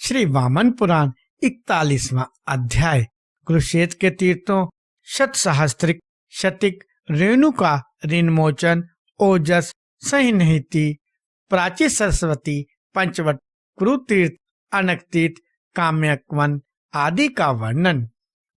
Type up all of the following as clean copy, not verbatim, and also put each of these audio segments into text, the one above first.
श्री वामन पुराण 41वां अध्याय। कुरुक्षेत्र के तीर्थों शत सहस्त्रिक शतिक रेणुका ऋणमोचन ओजस सहिनिहिति प्राची सरस्वती पंचवट कुरुतीर्थ अनक तीर्थ काम्यकवन आदि का वर्णन।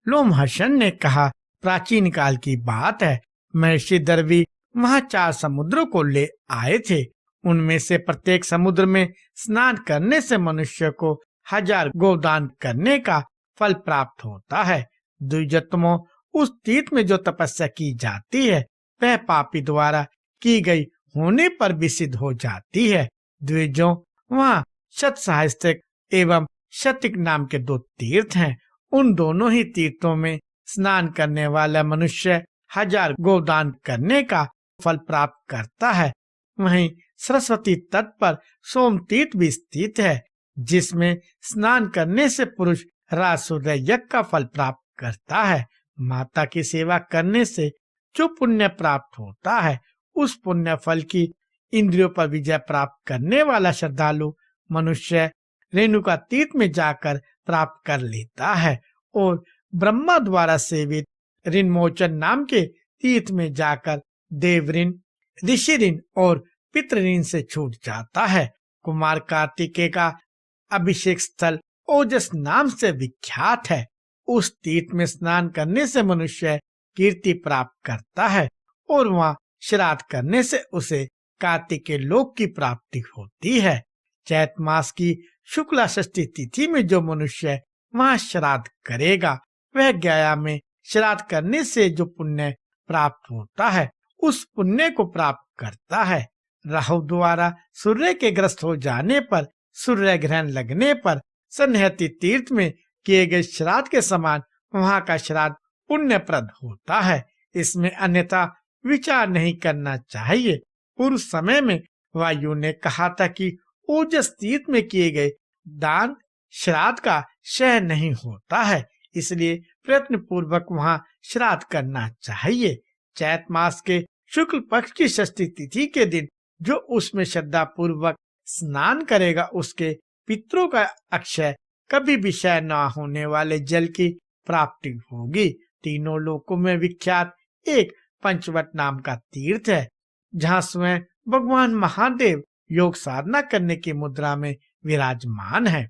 लोमहर्षण ने कहा, प्राचीन काल की बात है, महर्षि दर्वी वहां 4 समुद्रों को ले आए थे। उनमें से प्रत्येक समुद्र में स्नान करने से मनुष्य को 1000 गोदान करने का फल प्राप्त होता है। द्विजोत्तमों, उस तीर्थ में जो तपस्या की जाती है वह पापी द्वारा की गई होने पर भी सिद्ध हो जाती है। द्विजों, वहाँ शत सहस्त्रिक एवं शतिक नाम के 2 तीर्थ हैं। उन दोनों ही तीर्थों में स्नान करने वाला मनुष्य 1000 गोदान करने का फल प्राप्त करता है। वहीं सरस्वती तट पर सोम तीर्थ भी स्थित है, जिसमें स्नान करने से पुरुष राजसूय यज्ञ का फल प्राप्त करता है। माता की सेवा करने से जो पुण्य प्राप्त होता है, उस पुण्य फल की इंद्रियों पर विजय प्राप्त करने वाला श्रद्धालु मनुष्य रेणुका तीर्थ में जाकर प्राप्त कर लेता है और ब्रह्मा द्वारा सेवित ऋणमोचन नाम के तीर्थ में जाकर देव ऋण, ऋषि ऋण और पितृ ऋण से छूट जाता है। कुमार कार्तिकेय का अभिषेक स्थल ओजस नाम से विख्यात है। उस तीर्थ में स्नान करने से मनुष्य कीर्ति प्राप्त करता है और वहाँ श्राद्ध करने से उसे कार्तिकेय लोक की प्राप्ति होती है। चैत मास की शुक्ला षष्ठी तिथि में जो मनुष्य वहाँ श्राद्ध करेगा, वह गया में श्राद्ध करने से जो पुण्य प्राप्त होता है, उस पुण्य को प्राप्त करता है। राहु द्वारा सूर्य के ग्रस्त हो जाने पर, सूर्य ग्रहण लगने पर सन्निहित तीर्थ में किए गए श्राद्ध के समान वहाँ का श्राद्ध पुण्यप्रद होता है। इसमें अन्यथा विचार नहीं करना चाहिए। पूर्व समय में वायु ने कहा था कि ओजस तीर्थ में किए गए दान श्राद्ध का क्षय नहीं होता है, इसलिए प्रयत्न पूर्वक वहाँ श्राद्ध करना चाहिए। चैत मास के शुक्ल पक्ष की षष्ठी तिथि के दिन जो उसमें श्रद्धा पूर्वक स्नान करेगा, उसके पितरों का अक्षय कभी भी क्षय न होने वाले जल की प्राप्ति होगी। तीनों लोकों में विख्यात एक पंचवट नाम का तीर्थ है, जहाँ स्वयं भगवान महादेव योग साधना करने की मुद्रा में विराजमान है।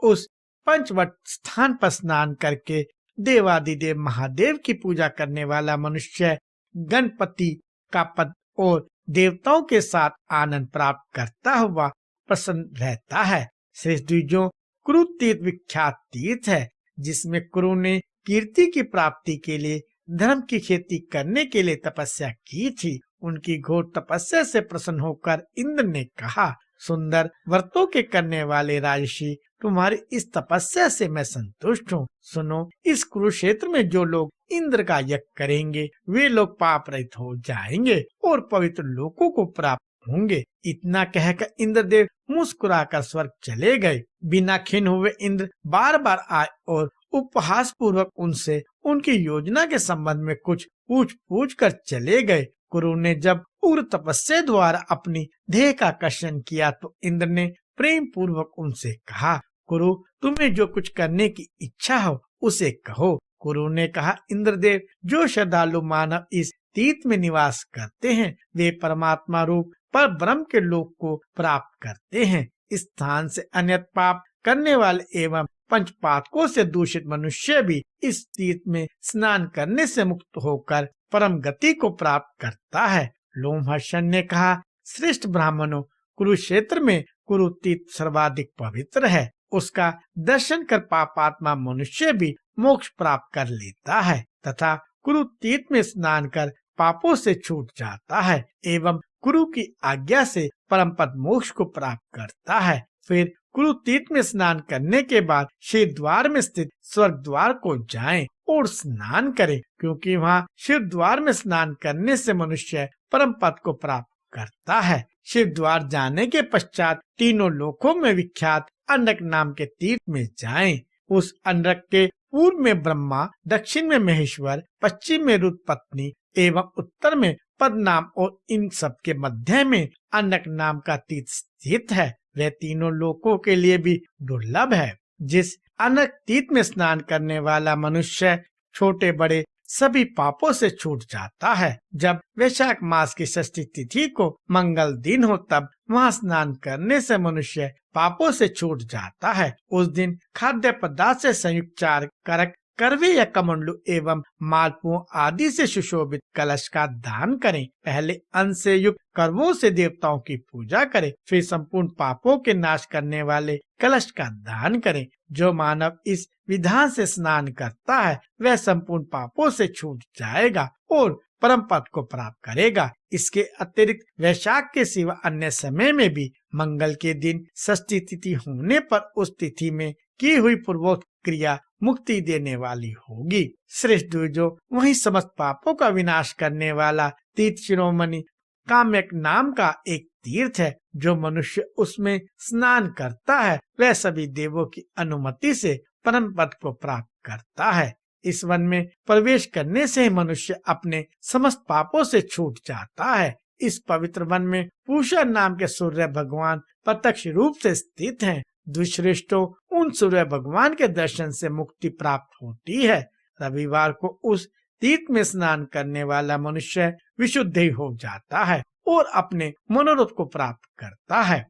उस पंचवट स्थान पर स्नान करके देवादिदेव महादेव की पूजा करने वाला मनुष्य गणपति का पद और देवताओं के साथ आनंद प्राप्त करता हुआ प्रसन्न रहता है। श्रेष्ठ द्विजों, कुरु तीर्थ विख्यात तीर्थ है, जिसमें कुरु ने कीर्ति की प्राप्ति के लिए धर्म की खेती करने के लिए तपस्या की थी। उनकी घोर तपस्या से प्रसन्न होकर इंद्र ने कहा, सुंदर व्रतों के करने वाले राजर्षि, तुम्हारी इस तपस्या से मैं संतुष्ट हूँ। सुनो, इस कुरुक्षेत्र में जो लोग इंद्र का यज्ञ करेंगे, वे लोग पाप रहित हो जाएंगे और पवित्र लोकों को प्राप्त होंगे। इतना कहकर इंद्रदेव मुस्कुराकर स्वर्ग चले गए। बिना खिन्न हुए इंद्र बार बार आए और उपहास पूर्वक उनसे उनकी योजना के संबंध में कुछ पूछ कर चले गए। कुरु ने जब उग्र तपस्या द्वारा अपनी देह का कर्षण किया तो इंद्र ने प्रेम पूर्वक उनसे कहा, कुरु, तुम्हें जो कुछ करने की इच्छा हो उसे कहो। कुरु ने कहा, इंद्रदेव, जो श्रद्धालु मानव इस तीर्थ में निवास करते हैं, वे परमात्मा रूप पर ब्रह्म के लोक को प्राप्त करते हैं। इस स्थान से अन्यत पाप करने वाले एवं पंचपातकों से दूषित मनुष्य भी इस तीर्थ में स्नान करने से मुक्त होकर परम गति को प्राप्त करता है। लोमहर्षण ने कहा, श्रेष्ठ ब्राह्मणों, कुरुक्षेत्र में कुरु तीर्थ सर्वाधिक पवित्र है। उसका दर्शन कर पापात्मा मनुष्य भी मोक्ष प्राप्त कर लेता है तथा कुरु तीर्थ में स्नान कर पापों से छूट जाता है एवं गुरु की आज्ञा से परम पद मोक्ष को प्राप्त करता है। फिर कुरु तीर्थ में स्नान करने के बाद शिव द्वार में स्थित स्वर्ग द्वार को जाएं और स्नान करें, क्योंकि वहाँ शिव द्वार में स्नान करने से मनुष्य परम पद को प्राप्त करता है। शिव द्वार जाने के पश्चात तीनों लोकों में विख्यात अंडक नाम के तीर्थ में जाएं। उस अंडक के पूर्व में ब्रह्मा, दक्षिण में महेश्वर, पश्चिम में रुद्र पत्नी एवं उत्तर में पद्मनाम और इन सब के मध्य में अंडक नाम का तीर्थ स्थित है। वह तीनों लोकों के लिए भी दुर्लभ है। जिस अनक तीर्थ में स्नान करने वाला मनुष्य छोटे बड़े सभी पापों से छूट जाता है। जब वैशाख मास की षष्ठी तिथि को मंगल दिन हो तब वहाँ स्नान करने से मनुष्य पापों से छूट जाता है। उस दिन खाद्य पदार्थ से संयुक्त 4 करक, करवे या कमंडलू एवं मालपुओं आदि से सुशोभित कलश का दान करें। पहले अन्न से युक्त करवों से देवताओं की पूजा करें, फिर संपूर्ण पापों के नाश करने वाले कलश का दान करें। जो मानव इस विधान से स्नान करता है वह संपूर्ण पापों से छूट जाएगा और परम पद को प्राप्त करेगा। इसके अतिरिक्त वैशाख के सिवा अन्य समय में भी मंगल के दिन षष्ठी तिथि होने पर उस तिथि में की हुई पूर्वोक्त क्रिया मुक्ति देने वाली होगी। श्रेष्ठ द्विजो, वही समस्त पापों का विनाश करने वाला तीर्थ शिरोमणि काम्यक नाम का एक तीर्थ है। जो मनुष्य उसमें स्नान करता है वह सभी देवों की अनुमति से परम पद को प्राप्त करता है। इस वन में प्रवेश करने से मनुष्य अपने समस्त पापों से छूट जाता है। इस पवित्र वन में पूषा नाम के सूर्य भगवान प्रत्यक्ष रूप से स्थित हैं। द्विश्रेष्ठों, उन सूर्य भगवान के दर्शन से मुक्ति प्राप्त होती है। रविवार को उस तीर्थ में स्नान करने वाला मनुष्य विशुद्ध हो जाता है और अपने मनोरथ को प्राप्त करता है।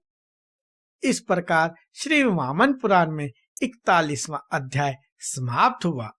इस प्रकार श्री वामन पुराण में 41वां अध्याय समाप्त हुआ।